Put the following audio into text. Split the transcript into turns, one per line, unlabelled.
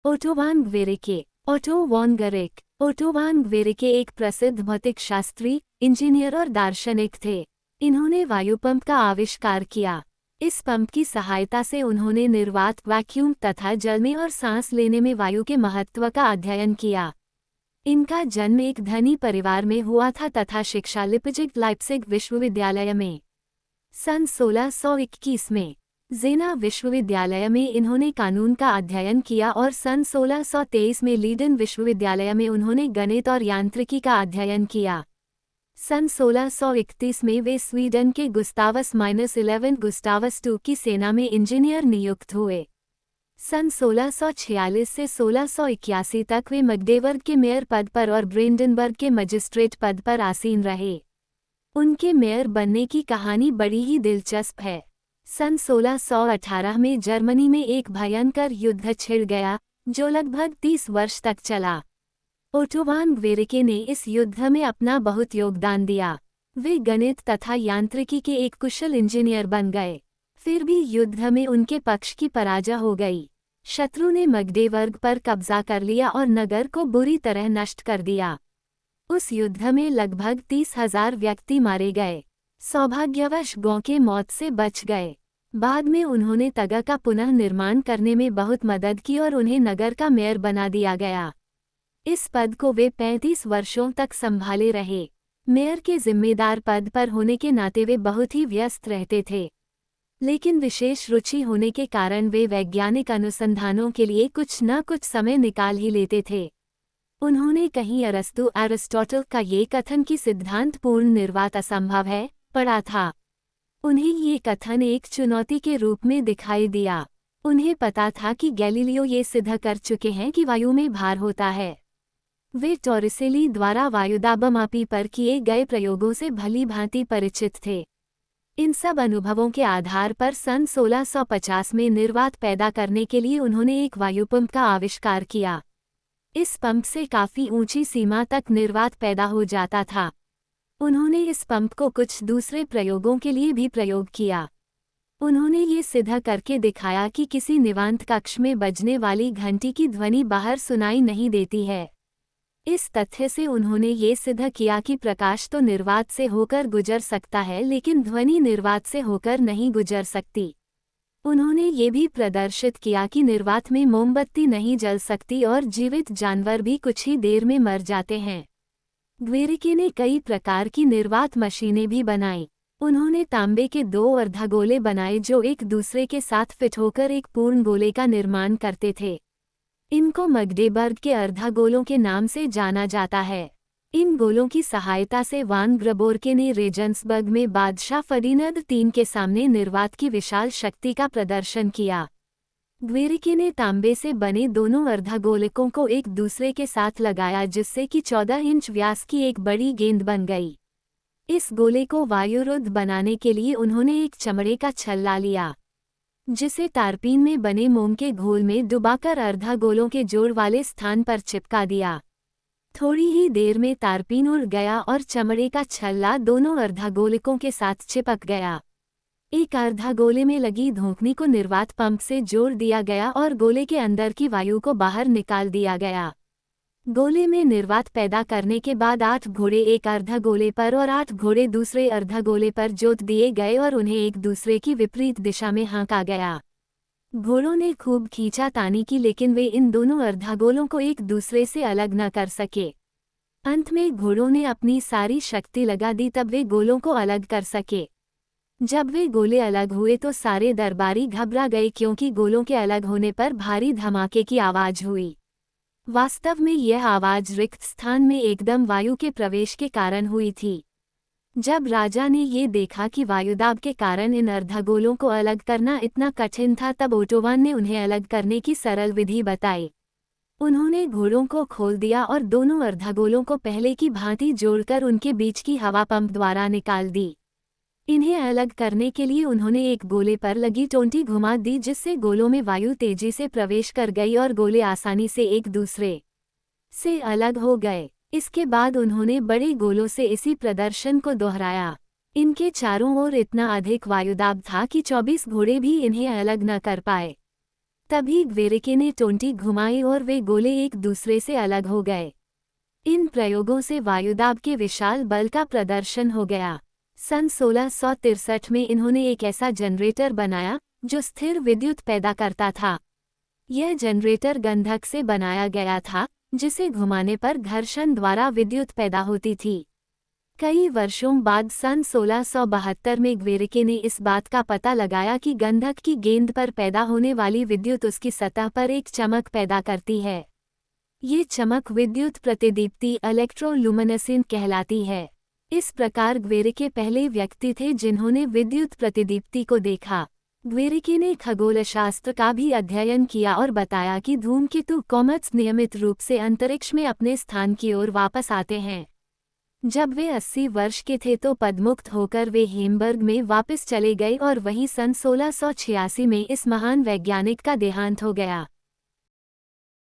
Auto von Guericke. Otto von Guericke. Otto von Guericke एक प्रसिद्ध भौतिक शास्त्री, इंजीनियर और दार्शनिक थे। इन्होंने वायुपंप का आविष्कार किया। इस पंप की सहायता से उन्होंने निर्वात, वैक्यूम तथा जल में और सांस लेने में वायु के महत्व का अध्ययन किया। इनका जन्म एक धनी परिवार में हुआ था तथा शिक्षा लाइप्जिग विश्वविद्यालय में। सन 1621 में जेना विश्वविद्यालय में इन्होंने कानून का अध्ययन किया और सन 1623 में लीडन विश्वविद्यालय में उन्होंने गणित और यांत्रिकी का अध्ययन किया। सन 1631 में वे स्वीडन के गुस्तावस-11 गुस्तावस II की सेना में इंजीनियर नियुक्त हुए। सन 1646 से 1681 तक वे मग्डेबर्ग के मेयर पद पर और ब्रेंडनबर्ग के मजिस्ट्रेट पद पर आसीन रहे। उनके मेयर बनने की कहानी बड़ी ही दिलचस्प है। सन 1618 में जर्मनी में एक भयंकर युद्ध छिड़ गया, जो लगभग 30 वर्ष तक चला। ओटो वान ग्वेरेके ने इस युद्ध में अपना बहुत योगदान दिया। वे गणित तथा यांत्रिकी के एक कुशल इंजीनियर बन गए। फिर भी युद्ध में उनके पक्ष की पराजय हो गई। शत्रु ने मग्डेबर्ग पर कब्जा कर लिया और नगर को बुरी तरह नष्ट कर दिया। उस युद्ध में लगभग 30,000 व्यक्ति मारे गए। सौभाग्यवश गौके मौत से बच गए। बाद में उन्होंने तगा का पुनः निर्माण करने में बहुत मदद की और उन्हें नगर का मेयर बना दिया गया। इस पद को वे 35 वर्षों तक संभाले रहे। मेयर के जिम्मेदार पद पर होने के नाते वे बहुत ही व्यस्त रहते थे, लेकिन विशेष रुचि होने के कारण वे वैज्ञानिक अनुसंधानों के लिए कुछ न कुछ समय निकाल ही लेते थे। उन्होंने कहीं एरिस्टोटल का ये कथन कि सिद्धांत पूर्ण निर्वात असंभव है, पढ़ा था। उन्हें ये कथन एक चुनौती के रूप में दिखाई दिया। उन्हें पता था कि गैलीलियो ये सिद्ध कर चुके हैं कि वायु में भार होता है। वे टॉरिसेली द्वारा वायुदाबमापी पर किए गए प्रयोगों से भली भांति परिचित थे। इन सब अनुभवों के आधार पर सन 1650 में निर्वात पैदा करने के लिए उन्होंने एक वायुपंप का आविष्कार किया। इस पंप से काफ़ी ऊंची सीमा तक निर्वात पैदा हो जाता था। उन्होंने इस पंप को कुछ दूसरे प्रयोगों के लिए भी प्रयोग किया। उन्होंने ये सिद्ध करके दिखाया कि किसी निवांत कक्ष में बजने वाली घंटी की ध्वनि बाहर सुनाई नहीं देती है। इस तथ्य से उन्होंने ये सिद्ध किया कि प्रकाश तो निर्वात से होकर गुजर सकता है, लेकिन ध्वनि निर्वात से होकर नहीं गुजर सकती। उन्होंने ये भी प्रदर्शित किया कि निर्वात में मोमबत्ती नहीं जल सकती और जीवित जानवर भी कुछ ही देर में मर जाते हैं। ग्वेरेके ने कई प्रकार की निर्वात मशीनें भी बनाई। उन्होंने तांबे के 2 अर्धगोले बनाए जो एक दूसरे के साथ फिट होकर एक पूर्ण गोले का निर्माण करते थे। इनको मग्डेबर्ग के अर्धगोलों के नाम से जाना जाता है। इन गोलों की सहायता से वान ग्रबोर्के ने रेजेंसबर्ग में बादशाह फर्डिनंद III के सामने निर्वात की विशाल शक्ति का प्रदर्शन किया। ग्वेरेके ने तांबे से बने दोनों अर्धगोलकों को एक दूसरे के साथ लगाया, जिससे कि 14 इंच व्यास की एक बड़ी गेंद बन गई। इस गोले को वायुरुद्ध बनाने के लिए उन्होंने एक चमड़े का छल्ला लिया, जिसे तारपीन में बने मोम के घोल में डुबाकर अर्धगोलों के जोड़ वाले स्थान पर चिपका दिया। थोड़ी ही देर में तारपीन उड़ गया और चमड़े का छल्ला दोनों अर्धगोलकों के साथ चिपक गया। एक अर्धगोले में लगी धोखनी को निर्वात पंप से जोड़ दिया गया और गोले के अंदर की वायु को बाहर निकाल दिया गया। गोले में निर्वात पैदा करने के बाद 8 घोड़े एक अर्धगोले पर और 8 घोड़े दूसरे अर्धगोले पर जोत दिए गए और उन्हें एक दूसरे की विपरीत दिशा में हाँका गया। घोड़ों ने खूब खींचातानी की, लेकिन वे इन दोनों अर्धगोलों को एक दूसरे से अलग न कर सके। अंत में घोड़ों ने अपनी सारी शक्ति लगा दी, तब वे गोलों को अलग कर सके। जब वे गोले अलग हुए तो सारे दरबारी घबरा गए, क्योंकि गोलों के अलग होने पर भारी धमाके की आवाज़ हुई। वास्तव में यह आवाज़ रिक्त स्थान में एकदम वायु के प्रवेश के कारण हुई थी। जब राजा ने ये देखा कि वायुदाब के कारण इन अर्धगोलों को अलग करना इतना कठिन था, तब ओटो वान ने उन्हें अलग करने की सरल विधि बताई। उन्होंने घोड़ों को खोल दिया और दोनों अर्धगोलों को पहले की भांति जोड़कर उनके बीच की हवा पंप द्वारा निकाल दी। इन्हें अलग करने के लिए उन्होंने एक गोले पर लगी टोंटी घुमा दी, जिससे गोलों में वायु तेजी से प्रवेश कर गई और गोले आसानी से एक दूसरे से अलग हो गए। इसके बाद उन्होंने बड़े गोलों से इसी प्रदर्शन को दोहराया। इनके चारों ओर इतना अधिक वायुदाब था कि 24 घोड़े भी इन्हें अलग न कर पाए। तभी ग्वेरेके ने टोंटी घुमाई और वे गोले एक दूसरे से अलग हो गए। इन प्रयोगों से वायुदाब के विशाल बल का प्रदर्शन हो गया। सन 1663 में इन्होंने एक ऐसा जनरेटर बनाया जो स्थिर विद्युत पैदा करता था। यह जनरेटर गंधक से बनाया गया था, जिसे घुमाने पर घर्षण द्वारा विद्युत पैदा होती थी। कई वर्षों बाद सन 1672 में ग्वेरेके ने इस बात का पता लगाया कि गंधक की गेंद पर पैदा होने वाली विद्युत उसकी सतह पर एक चमक पैदा करती है। ये चमक विद्युत प्रतिदीप्ति इलेक्ट्रोलुमिनेसेंट कहलाती है। इस प्रकार ग्वेरेके पहले व्यक्ति थे जिन्होंने विद्युत प्रतिदीप्ति को देखा। ग्वेरेके ने खगोलशास्त्र का भी अध्ययन किया और बताया कि धूमकेतु कॉमेट्स नियमित रूप से अंतरिक्ष में अपने स्थान की ओर वापस आते हैं। जब वे 80 वर्ष के थे तो पदमुक्त होकर वे हेम्बर्ग में वापस चले गए और वहीं सन 1686 में इस महान वैज्ञानिक का देहांत हो गया।